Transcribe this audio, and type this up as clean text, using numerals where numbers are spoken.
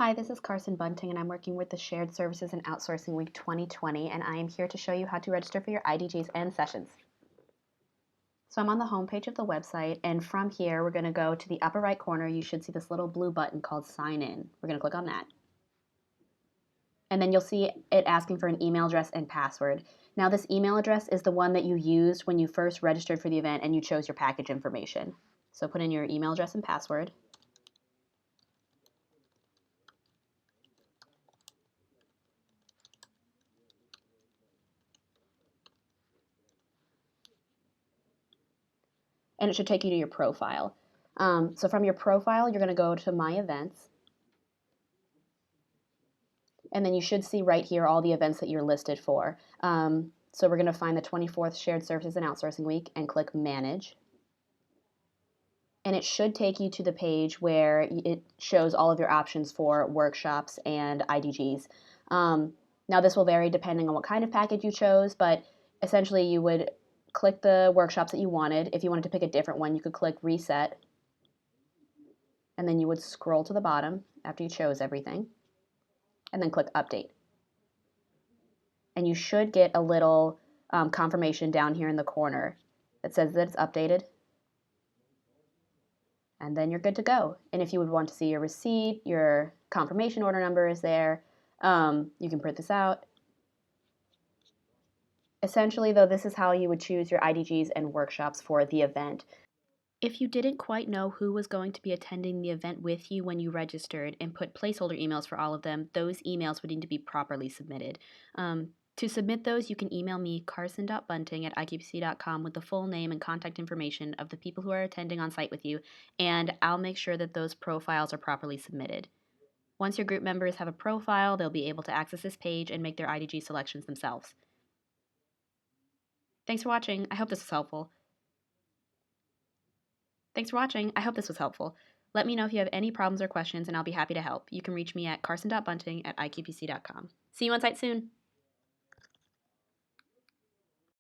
Hi, this is Carson Bunting, and I'm working with the Shared Services and Outsourcing Week 2020, and I am here to show you how to register for your IDGs and sessions. So I'm on the home page of the website, and from here, we're going to go to the upper right corner. You should see this little blue button called Sign In. We're going to click on that. And then you'll see it asking for an email address and password. Now, this email address is the one that you used when you first registered for the event and you chose your package information. So put in your email address and password. And it should take you to your profile. So from your profile, you're going to go to My Events. And then you should see right here all the events that you're listed for. So we're going to find the 24th Shared Services and Outsourcing Week and click Manage. And it should take you to the page where it shows all of your options for workshops and IDGs. Now this will vary depending on what kind of package you chose, but essentially you would click the workshops that you wanted. If you wanted to pick a different one, you could click Reset, and then you would scroll to the bottom after you chose everything, and then click Update. And you should get a little confirmation down here in the corner that says that it's updated. And then you're good to go. And if you would want to see your receipt, your confirmation order number is there. You can print this out. Essentially, though, this is how you would choose your IDGs and workshops for the event. If you didn't quite know who was going to be attending the event with you when you registered and put placeholder emails for all of them, those emails would need to be properly submitted. To submit those, you can email me, carson.bunting@iqpc.com, with the full name and contact information of the people who are attending on site with you, and I'll make sure that those profiles are properly submitted. Once your group members have a profile, they'll be able to access this page and make their IDG selections themselves. Thanks for watching. I hope this was helpful. Let me know if you have any problems or questions, and I'll be happy to help. You can reach me at carson.bunting@iqpc.com. See you on site soon.